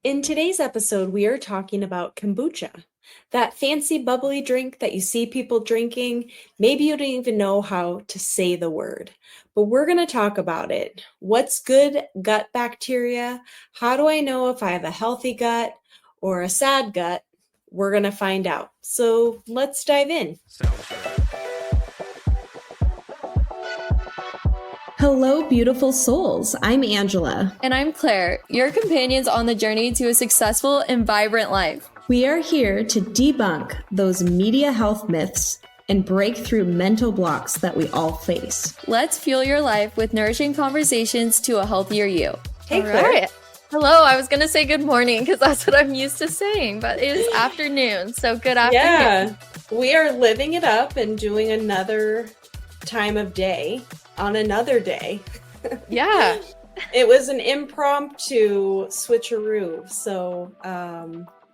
In today's episode, we are talking about kombucha, that fancy bubbly drink that you see people drinking. Maybe you don't even know how to say the word, but we're going to talk about it. What's good gut bacteria? How do I know if I have a healthy gut or a sad gut? We're going to find out. So let's dive in. Hello, beautiful souls. I'm Angela. And I'm Claire, your companions on the journey to a successful and vibrant life. We are here to debunk those media health myths and break through mental blocks that we all face. Let's fuel your life with nourishing conversations to a healthier you. Hey, Claire. Right. Hello, I was going to say good morning because that's what I'm used to saying, but it is afternoon, so good afternoon. Yeah, we are living it up and doing another time of day on another day. Yeah. It was an impromptu switcheroo, so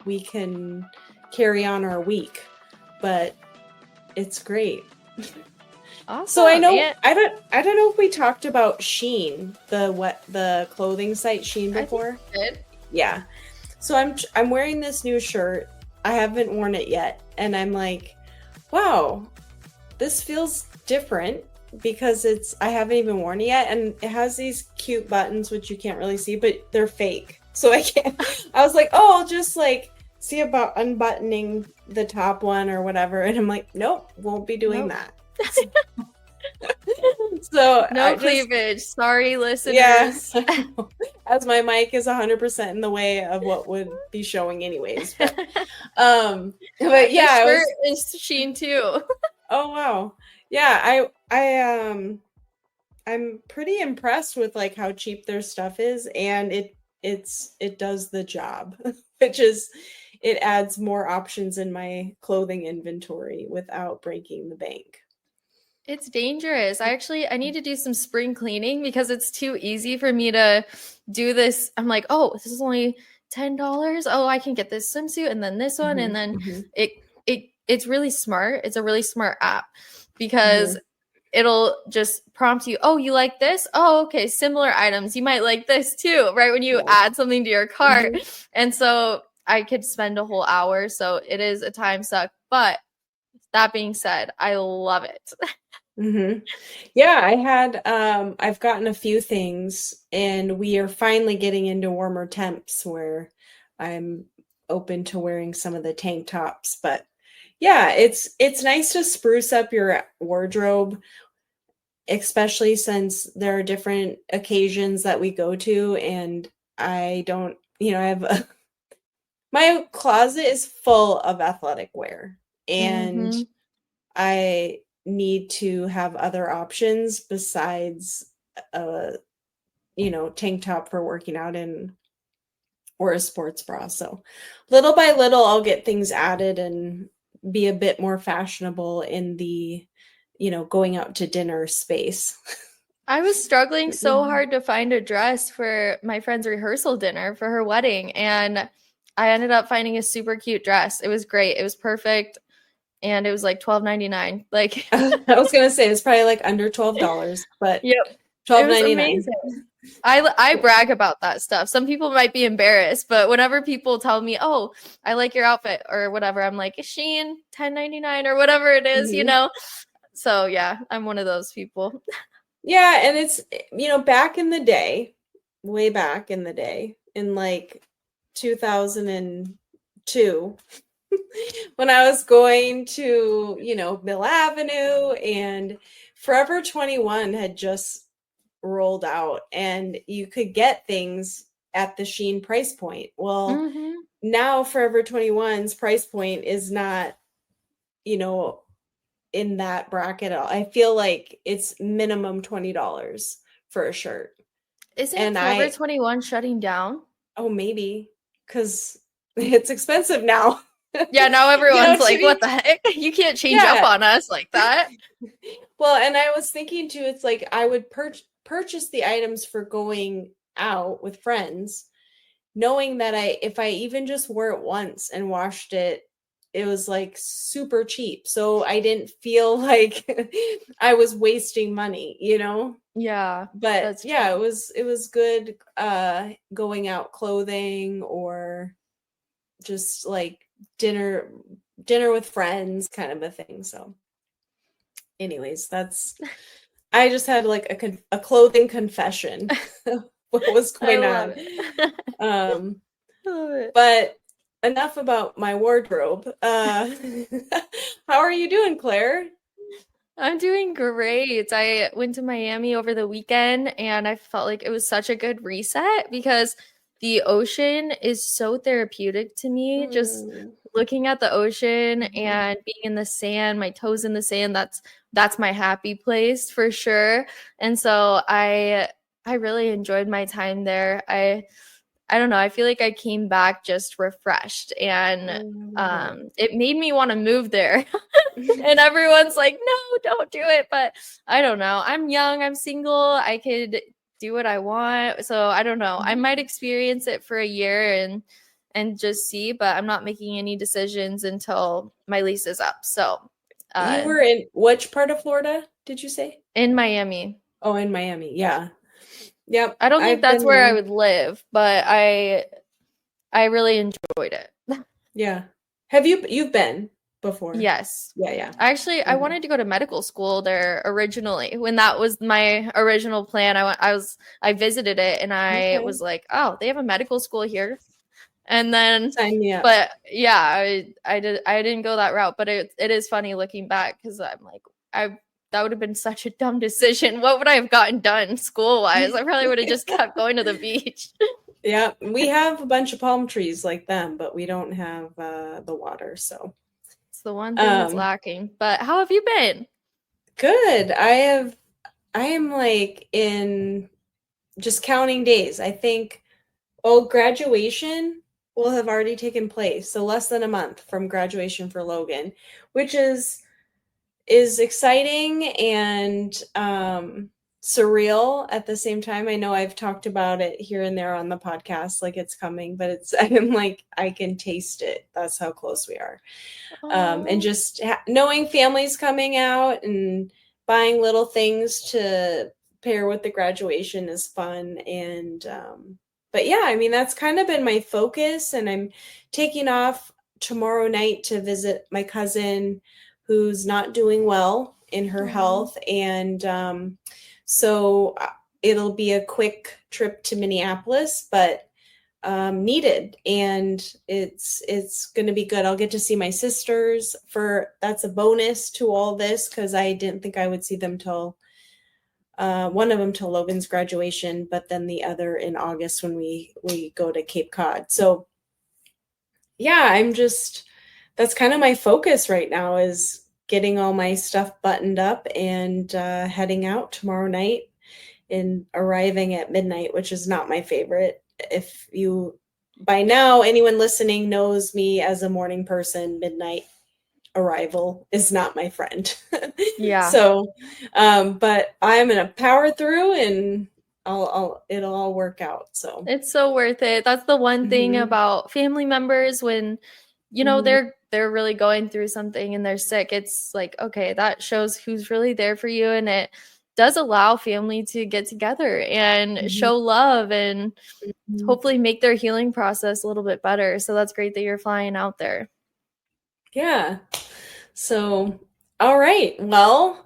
we can carry on our week, but it's great. Awesome. So I know I don't know if we talked about Shein, the clothing site Shein before. I think we did. Yeah. So I'm wearing this new shirt. I haven't worn it yet, and I'm like, wow, this feels different because I haven't even worn it yet, and it has these cute buttons which you can't really see, but they're fake. So I was like, oh, I'll just like see about unbuttoning the top one or whatever, and I'm like, nope, won't be doing that. So no cleavage. Sorry, listeners. Yeah, as my mic is 100% in the way of what would be showing anyways. But yeah, shirt is Shein too. Oh wow, yeah, I'm pretty impressed with like how cheap their stuff is, and it does the job, which is it adds more options in my clothing inventory without breaking the bank. It's dangerous. I need to do some spring cleaning because it's too easy for me to do this. I'm like, oh, this is only $10. Oh, I can get this swimsuit and then this one. And then it's really smart. It's a really smart app because it'll just prompt you. Oh, you like this? Oh, okay. Similar items. You might like this too, right? When you add something to your cart. And so I could spend a whole hour. So it is a time suck. But that being said, I love it. Yeah, I've gotten a few things, and we are finally getting into warmer temps where I'm open to wearing some of the tank tops. But yeah, it's nice to spruce up your wardrobe, especially since there are different occasions that we go to, and I don't, my closet is full of athletic wear, and I need to have other options besides tank top for working out in or a sports bra. So little by little I'll get things added and be a bit more fashionable in the going out to dinner space. I was struggling so hard to find a dress for my friend's rehearsal dinner for her wedding, and I ended up finding a super cute dress. It was great. It was perfect. And it was like $12.99. Like I was gonna say it's probably like under $12, but yep, $12.99. I brag about that stuff. Some people might be embarrassed, but whenever people tell me, "Oh, I like your outfit" or whatever, I'm like, "Shein, $10.99 or whatever it is," So yeah, I'm one of those people. Yeah, and it's back in the day, way back in the day, in like 2002. When I was going to, Mill Avenue, and Forever 21 had just rolled out, and you could get things at the Shein price point. Well, now Forever 21's price point is not, in that bracket at all. I feel like it's minimum $20 for a shirt. Isn't Forever 21 shutting down? Oh, maybe, because it's expensive now. Yeah, now everyone's like, what the heck? You can't change up on us like that. Well, and I was thinking too, it's like I would purchase the items for going out with friends, knowing that if I even just wore it once and washed it, it was like super cheap. So I didn't feel like I was wasting money, you know? Yeah, But that's yeah, true. it was good going out clothing or just like dinner dinner with friends kind of a thing. So anyways, that's I just had like a clothing confession. What was I going love on. it. Um I love it. but enough about my wardrobe. How are you doing, Claire? I'm doing great. I went to Miami over the weekend and I felt like it was such a good reset because the ocean is so therapeutic to me. Just Mm. looking at the ocean Mhm. and being in the sand, my toes in the sand, that's my happy place for sure. And so I really enjoyed my time there. I don't know, I feel like I came back just refreshed and Oh, I love it. it made me want to move there. And everyone's like, no, don't do it. But I don't know. I'm young, I'm single, I could do what I want. So I don't know. I might experience it for a year and just see, but I'm not making any decisions until my lease is up. So You uh were in which part of Florida, did you say? in Miami. Oh, in Miami. Yeah. Yep. I don't think I've that's been where I there. would live, but I really enjoyed it. Yeah. You've been before? Yes. Yeah, yeah. Actually, I Okay. wanted to go to medical school there originally. When that was my original plan, I visited it and I Okay. was like, "Oh, they have a medical school here." And then Sign me up. but yeah, I didn't go that route, but it is funny looking back cuz I'm like I that would have been such a dumb decision. What would I have gotten done school-wise? I probably would have just kept going to the beach. Yeah, we have a bunch of palm trees like them, but we don't have the water, so. It's the one thing that's Um, lacking. But how have you been? good. I am like in just counting days. I think, oh, graduation will have already taken place. So less than a month from graduation for Logan, which is exciting and surreal at the same time. I know I've talked about it here and there on the podcast, like it's coming, but it's I'm like I can taste it. That's how close we are. And Oh, just knowing families coming out and buying little things to pair with the graduation is fun. And but yeah, I mean that's kind of been my focus, and I'm taking off tomorrow night to visit my cousin who's not doing well in her oh. health, and so it'll be a quick trip to Minneapolis, but needed, and it's going to be good. I'll get to see my sisters for that's a bonus to all this because I didn't think I would see them till one of them till Logan's graduation, but then the other in August when we go to Cape Cod. So yeah, I'm just that's kind of my focus right now is getting all my stuff buttoned up and heading out tomorrow night and arriving at midnight, which is not my favorite. If you, by now, anyone listening knows me as a morning person, midnight arrival is not my friend. Yeah. So, but I'm gonna power through and it'll all work out. So, It's so worth it. That's the one thing mhm, about family members when mhm, they're really going through something and they're sick. It's like, okay, that shows who's really there for you and it does allow family to get together and mhm, show love and mhm. hopefully make their healing process a little bit better. So that's great that you're flying out there. Yeah. So, all right. Well,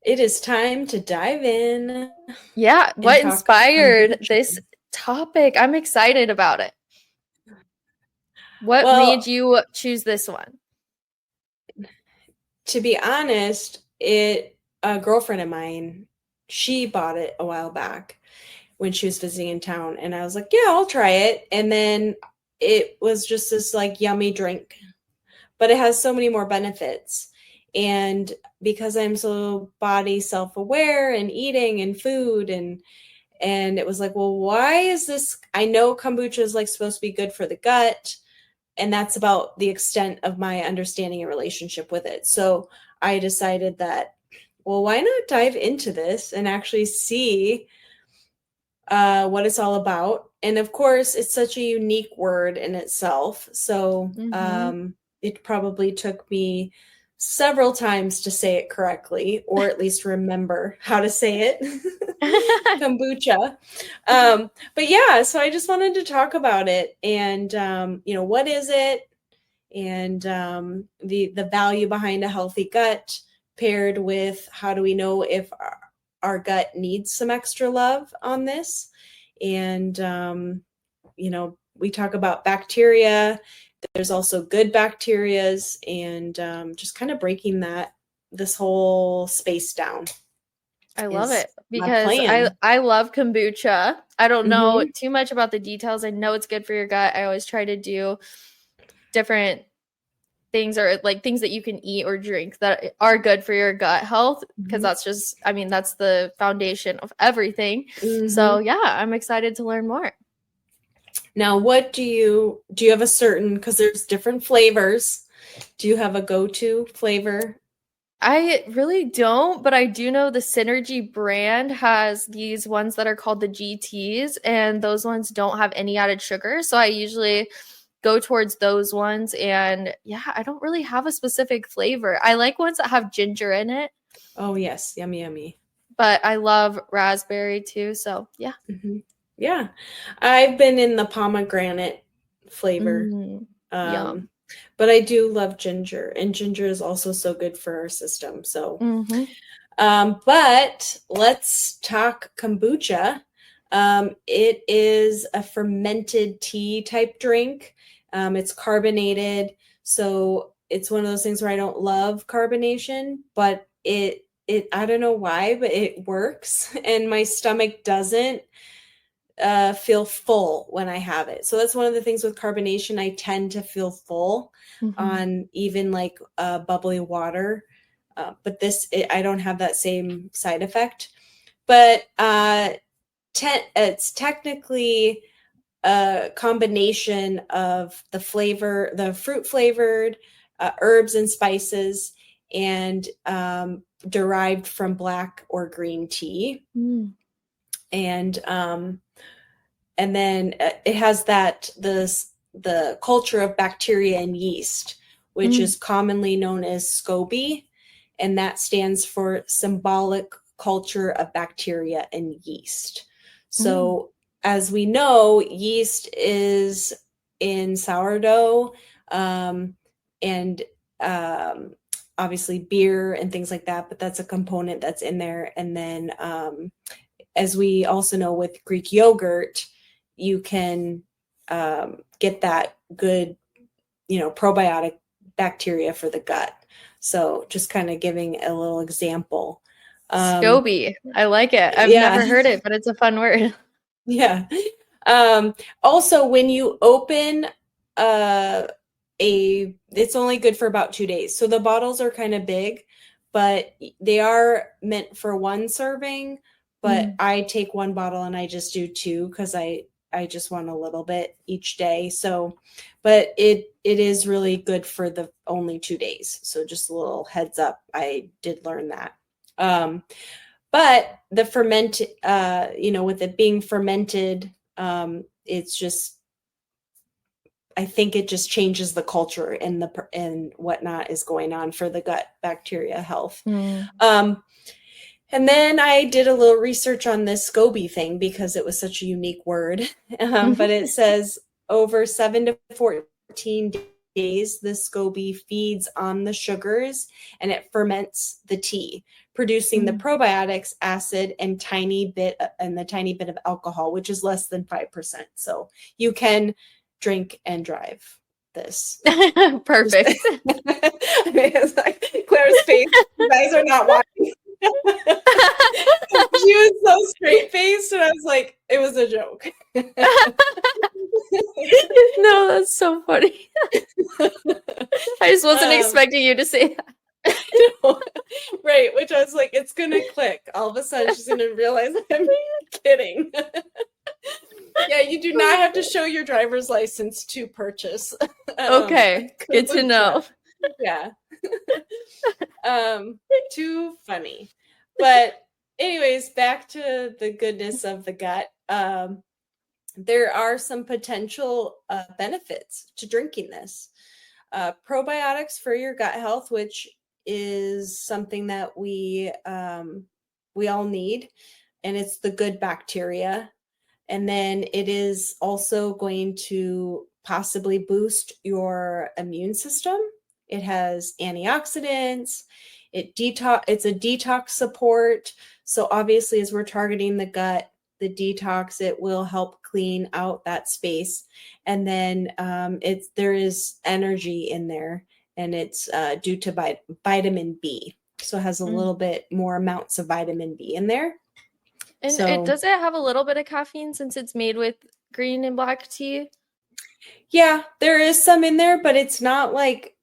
it is time to dive in Yeah, and what talk inspired kombucha. this topic? I'm excited about it. What made Well, you choose this one? to be honest, it a girlfriend of mine, she bought it a while back when she was visiting in town, and I was like, "Yeah, I'll try it." And then it was just this like yummy drink, but it has so many more benefits. And because I'm so body self-aware and eating and food and it was like, "Well, why is this I know kombucha is like supposed to be good for the gut, and that's about the extent of my understanding and relationship with it." So I decided that, well, why not dive into this and actually see what it's all about? And of course, it's such a unique word in itself. So Mhm. it probably took me several times to say it correctly, or at least remember how to say it. Kombucha. But yeah, so I just wanted to talk about it and, what is it? And the value behind a healthy gut paired with how do we know if our gut needs some extra love on this. And, we talk about bacteria. There's also good bacterias, and just kind of breaking this whole space down I love is it my because plan. I love kombucha. I don't know Mm-hmm. too much about the details. I know it's good for your gut. I always try to do different things, or like things that you can eat or drink that are good for your gut health, because Mm-hmm. that's just, I mean, that's the foundation of everything. Mm-hmm. So yeah, I'm excited to learn more. Now, what do you have a certain, because there's different flavors. Do you have a go-to flavor? I really don't, but I do know the Synergy brand has these ones that are called the GTs, and those ones don't have any added sugar. So I usually go towards those ones. And yeah, I don't really have a specific flavor. I like ones that have ginger in it, Oh, yes. Yummy, yummy. but I love raspberry too. So yeah. Mm-hmm. Yeah. I've been in the pomegranate flavor. Mm, Um, yum. but I do love ginger, and ginger is also so good for our system. So, Hmm. but let's talk kombucha. It is a fermented tea type drink. It's carbonated, so it's one of those things where I don't love carbonation, but it I don't know why, but it works, and my stomach doesn't feel full when I have it. So that's one of the things with carbonation. I tend to feel full Hmm. on even like bubbly water. But I don't have that same side effect. But it's technically a combination of the fruit flavored herbs and spices, and derived from black or green tea. Mm. And then it has the culture of bacteria and yeast, which Mm. is commonly known as SCOBY, and that stands for symbolic culture of bacteria and yeast. Mm. So as we know, yeast is in sourdough, and um, obviously beer and things like that, but that's a component that's in there. And then as we also know with Greek yogurt, you can get that good, probiotic bacteria for the gut. So just kind of giving a little example. Um, Scoby. I like it. I've yeah, never heard it, but it's a fun word. yeah. Also, when you open uh, it's only good for about 2 days. So the bottles are kind of big, but they are meant for one serving. But Mm. I take one bottle and I just do two because I just want a little bit each day. So, but it is really good for the only 2 days. So just a little heads up. I did learn that. But the with it being fermented, it's just, I think it just changes the culture and whatnot is going on for the gut bacteria health. Mm. And then I did a little research on this SCOBY thing because it was such a unique word. But it says over 7 to 14 days, the SCOBY feeds on the sugars and it ferments the tea, producing the Mm. probiotics, acid, and the tiny bit of alcohol, which is less than 5%. So you can drink and drive this. Perfect. I mean, it's like Claire's face. You guys are not watching. She was so straight faced, and I was like, it was a joke. No, that's so funny. I just wasn't um, expecting you to say that. right, which I was like, it's gonna click. All of a sudden, she's gonna realize I'm kidding. Yeah, you do not have to show your driver's license to purchase. Okay, good to Kombucha. know. Yeah. Too funny. But anyways, back to the goodness of the gut. There are some potential benefits to drinking this. probiotics for your gut health, which is something that we all need, and it's the good bacteria. And then it is also going to possibly boost your immune system. It has antioxidants. It's a detox support. So obviously, as we're targeting the gut, the detox, it will help clean out that space. And then there is energy in there, and it's due to vitamin B. So it has a little bit more amounts of vitamin B in there. And So does it have a little bit of caffeine since it's made with green and black tea? yeah, there is some in there, but it's not like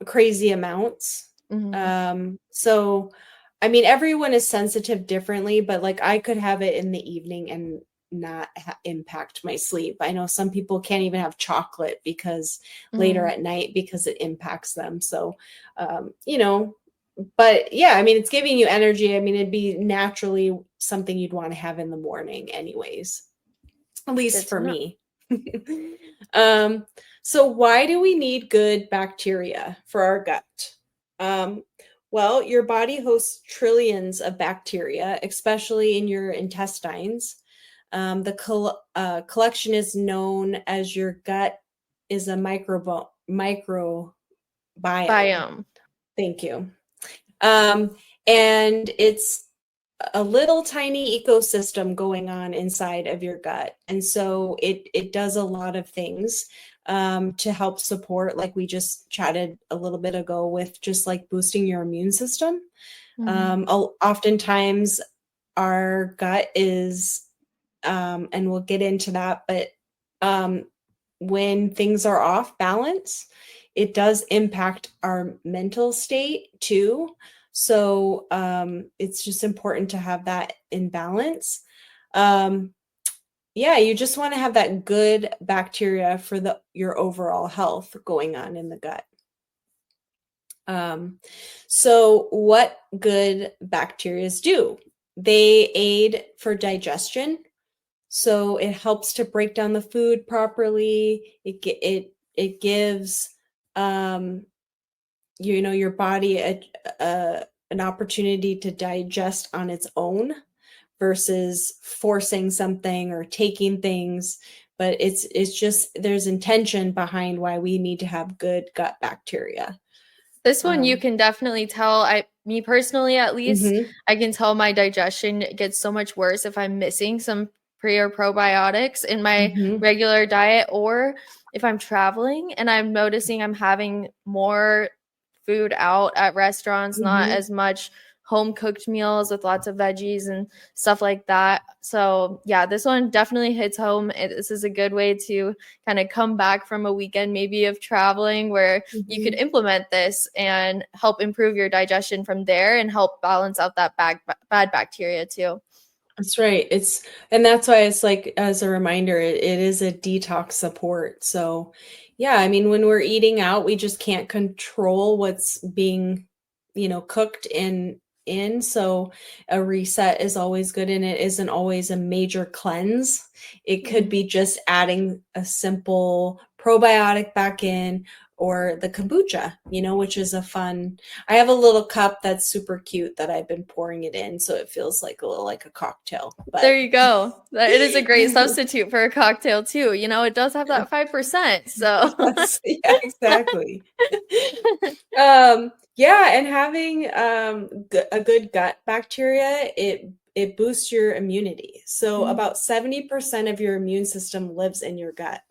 crazy amounts. So I mean, everyone is sensitive differently, but like I could have it in the evening and not impact my sleep. I know some people can't even have chocolate because later at night because it impacts them. So, but yeah, I mean, it's giving you energy. I mean, it'd be naturally something you'd want to have in the morning anyways, at least for me. So why do we need good bacteria for our gut? Well, your body hosts trillions of bacteria, especially in your intestines. The collection is known as your gut is a microbiome. Thank you. And it's a little tiny ecosystem going on inside of your gut. And so it does a lot of things to help support, like we just chatted a little bit ago, with just like boosting your immune system. Oftentimes our gut is, and we'll get into that, but when things are off balance, it does impact our mental state too. So it's just important to have that in balance. Yeah, you just want to have that good bacteria for your overall health going on in the gut. So what good bacteria do? They aid for digestion. So it helps to break down the food properly. It gives your body an opportunity to digest on its own versus forcing something or taking things. But it's just there's intention behind why we need to have good gut bacteria. This one you can definitely tell. Me personally, at least, I can tell my digestion gets so much worse if I'm missing some pre or probiotics in my regular diet, or if I'm traveling and I'm noticing I'm having more food out at restaurants, not as much home cooked meals with lots of veggies and stuff like that. So yeah, this one definitely hits home. This is a good way to kind of come back from a weekend maybe of traveling where you could implement this and help improve your digestion from there and help balance out that bad bacteria too. That's right. And that's why it's like, as a reminder, it is a detox support. So yeah, I mean, when we're eating out, we just can't control what's being, cooked in. So a reset is always good, and it isn't always a major cleanse. It could be just adding a simple probiotic back in, or the kombucha, which is I have a little cup that's super cute that I've been pouring it in. So it feels like a cocktail. But there you go. It is a great substitute for a cocktail too. It does have that 5%. So yeah, exactly. Yeah. And having a good gut bacteria, it boosts your immunity. So about 70% of your immune system lives in your gut.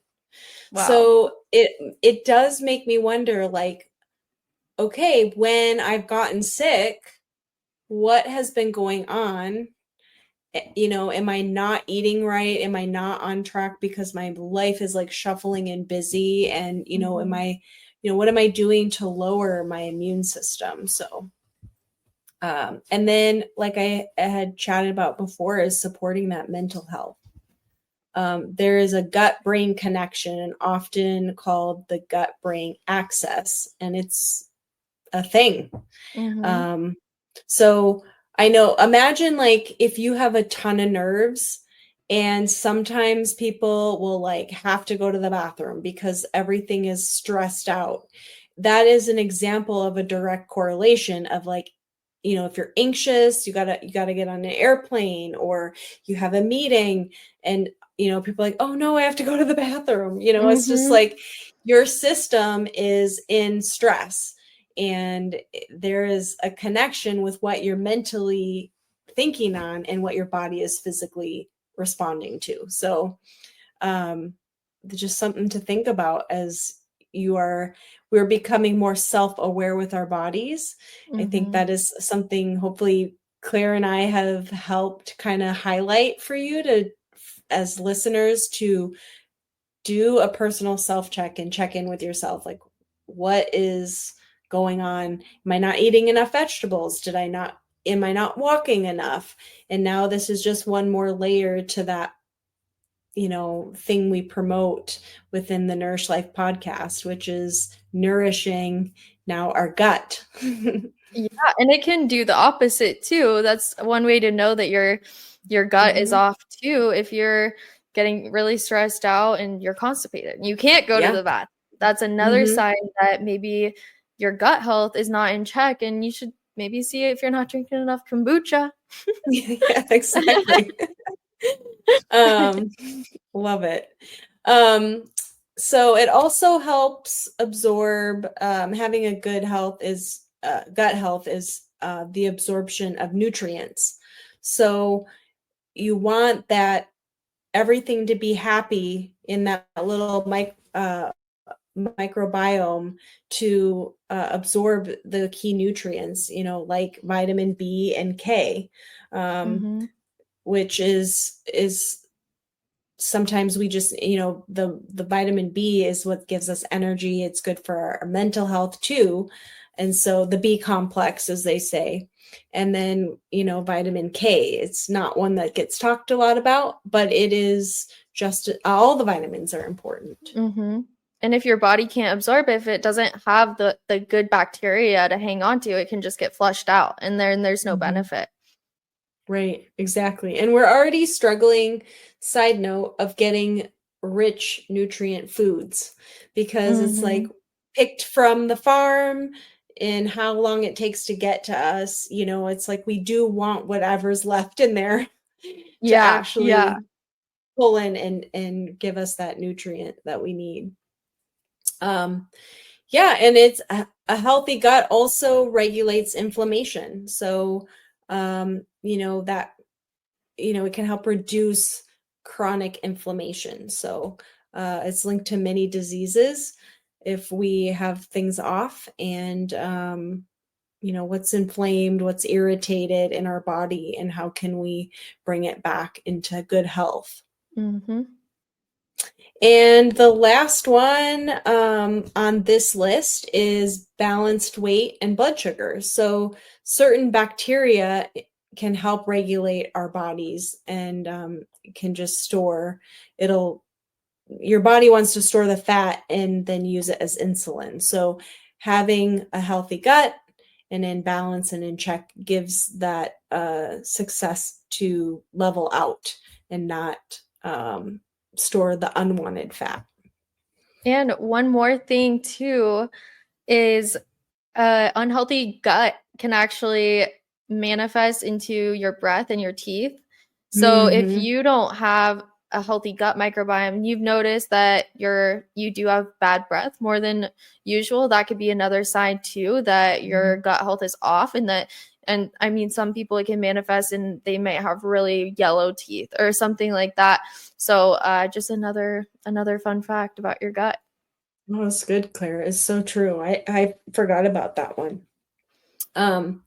Wow. So it does make me wonder, like, okay, when I've gotten sick, what has been going on? Am I not eating right? Am I not on track because my life is like shuffling and busy? And, am I, what am I doing to lower my immune system? So, and then like I had chatted about before, is supporting that mental health. There is a gut-brain connection, and often called the gut-brain axis, and it's a thing. So I know, imagine like if you have a ton of nerves And sometimes people will like have to go to the bathroom because everything is stressed out. That is an example of a direct correlation of like, if you're anxious, you gotta get on an airplane, or you have a meeting, and people are like, oh no, I have to go to the bathroom. It's just Mhm. like your system is in stress, and there is a connection with what you're mentally thinking on and what your body is physically responding to. So, um, just something to think about as we're becoming more self-aware with our bodies. I think Mhm. that is something hopefully Claire and I have helped kind of highlight for you to, as listeners, to do a personal self-check and check in with yourself. Like, what is going on? Am I not eating enough vegetables? Am I not walking enough? And now this is just one more layer to that thing we promote within the Nourish Life podcast, which is nourishing now our gut. Yeah, and it can do the opposite too. That's one way to know that your gut is Hmm. off too if you're getting really stressed out and you're constipated. You can't go to Yeah. the bath. That's another Hmm. sign that maybe your gut health is not in check and you should maybe see if you're not drinking enough kombucha. Yeah, exactly. um Love it. um so it also helps absorb, having a good health is gut health is the absorption of nutrients. So you want that everything to be happy in that little microbiome to absorb the key nutrients, like vitamin B and K, um, Mhm. which is sometimes we just, the vitamin B is what gives us energy. It's good for our mental health too. And so the B complex, as they say. And then, vitamin K, it's not one that gets talked a lot about, but it is just, all the vitamins are important. Mhm. And if your body can't absorb it, if it doesn't have the good bacteria to hang on to, it can just get flushed out and then there's no Mhm. benefit. Right, exactly. And we're already struggling, side note, of getting rich nutrient foods because it's like Mhm. picked from the farm and how long it takes to get to us. It's like we do want whatever's left in there to Yeah, yeah. actually pull in and give us that nutrient that we need. Um, yeah, and it's a healthy gut also regulates inflammation. So, that it can help reduce chronic inflammation. So it's linked to many diseases if we have things off, and what's inflamed, what's irritated in our body, and how can we bring it back into good health. Mhm. And the last one on this list is balanced weight and blood sugar. So, certain bacteria can help regulate our bodies, and can just store, it'll, your body wants to store the fat and then use it as insulin. So, having a healthy gut and in balance and in check gives that success to level out and not store the unwanted fat. And one more thing too is unhealthy gut can actually manifest into your breath and your teeth. So if Hmm. you don't have a healthy gut microbiome, you've noticed that you do have bad breath more than usual. That could be another sign too that your gut health is off and I mean some people it can manifest and they might have really yellow teeth or something like that. So just another fun fact about your gut. Oh, that's good, Claire. It's so true. I forgot about that one. Um,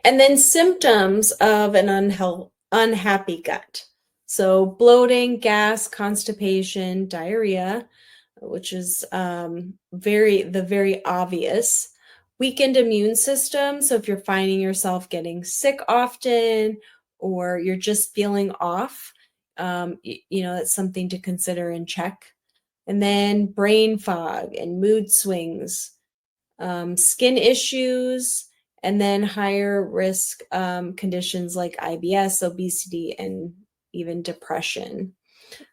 and then symptoms of an unhappy gut. So bloating, gas, constipation, diarrhea, which is very obvious. Weakened immune system. So if you're finding yourself getting sick often, or you're just feeling off, that's something to consider and check. And then brain fog and mood swings, skin issues, and then higher risk conditions like IBS, obesity, and even depression.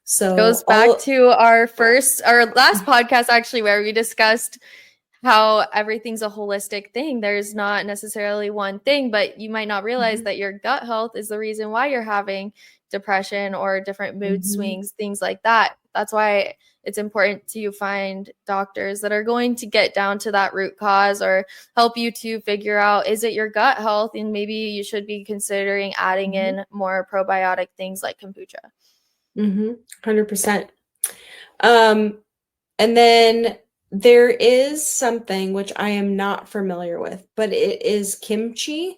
So Goes back to our last podcast actually, where we discussed how everything's a holistic thing. There's not necessarily one thing, but you might not realize that your gut health is the reason why you're having depression or different mood swings, things like that. That's why it's important to find doctors that are going to get down to that root cause or help you to figure out, is it your gut health? And maybe you should be considering adding in more probiotic things like kombucha. 100%. And then there is something which I am not familiar with, but it is kimchi,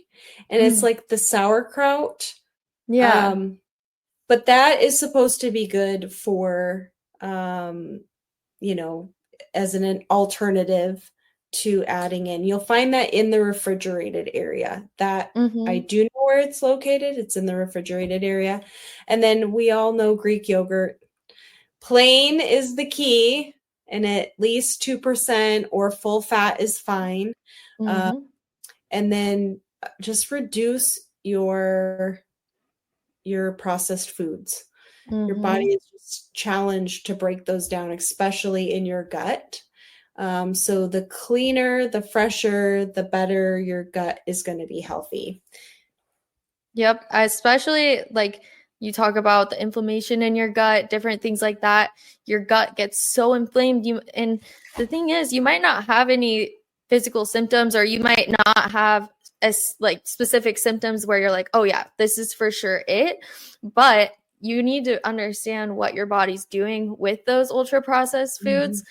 and it's like the sauerkraut. Yeah. But that is supposed to be good for, you know, as an alternative to adding in. You'll find that in the refrigerated area. That I do know where it's located. It's in the refrigerated area. And then we all know Greek yogurt. Plain is the key, and at least 2% or full fat is fine. And then just reduce your processed foods. Your body is just challenged to break those down, especially in your gut. So the cleaner, the fresher, the better your gut is going to be healthy. Yep. Especially like you talk about the inflammation in your gut, different things like that. Your gut gets so inflamed. And the thing is, you might not have any physical symptoms, or you might not have like specific symptoms where you're like, oh yeah, this is for sure it. But you need to understand what your body's doing with those ultra processed foods,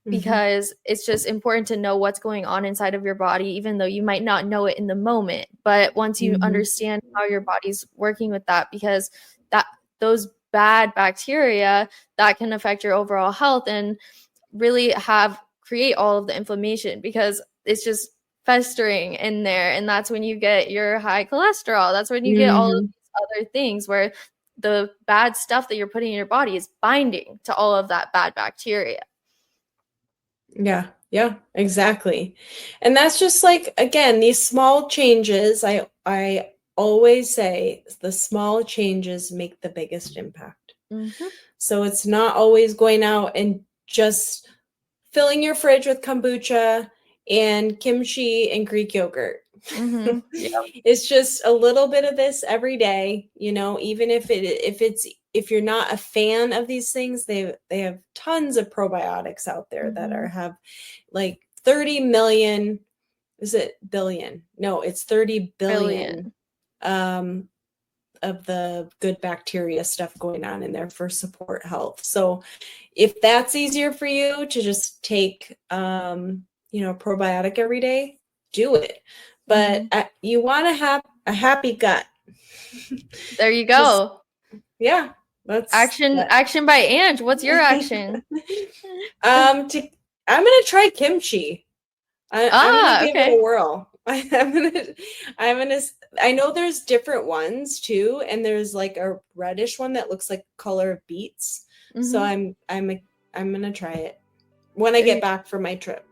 because it's just important to know what's going on inside of your body, even though you might not know it in the moment. But once you understand how your body's working with that, because those bad bacteria that can affect your overall health and really create all of the inflammation, because it's just festering in there. And that's when you get your high cholesterol. That's when you get all of these other things where the bad stuff that you're putting in your body is binding to all of that bad bacteria. Yeah, exactly. And that's just like, again, these small changes. I always say the small changes make the biggest impact. So it's not always going out and just filling your fridge with kombucha and kimchi and Greek yogurt. It's just a little bit of this every day, you know, even if you're not a fan of these things, they have tons of probiotics out there that have like 30 million, is it billion? No, it's 30 billion. Of the good bacteria stuff going on in there for support health. So if that's easier for you to just take, you know, probiotic every day, do it. But you want to have a happy gut. There you go. That's action by Ange. What's your action? I'm gonna try kimchi. I'm gonna give it a whirl. I know there's different ones too, and there's like a reddish one that looks like color of beets. So I'm gonna try it when I get back from my trip.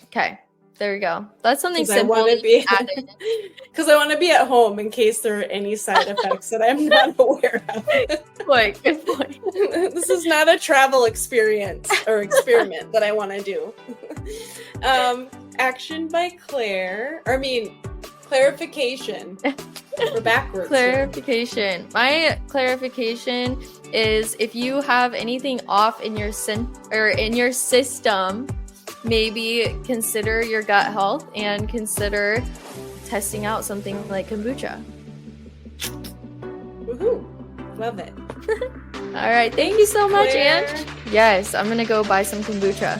Okay. There we go. That's something simple because I want to be at home in case there are any side effects that I'm not aware of. Good point. This is not a travel experience or experiment that I want to do. Action by clarification. We're backwards. Clarification. Here. My clarification is, if you have anything off in your system, maybe consider your gut health and consider testing out something like kombucha. Woohoo! Love it. All right. Thank you so much, Ange. Yes, I'm going to go buy some kombucha.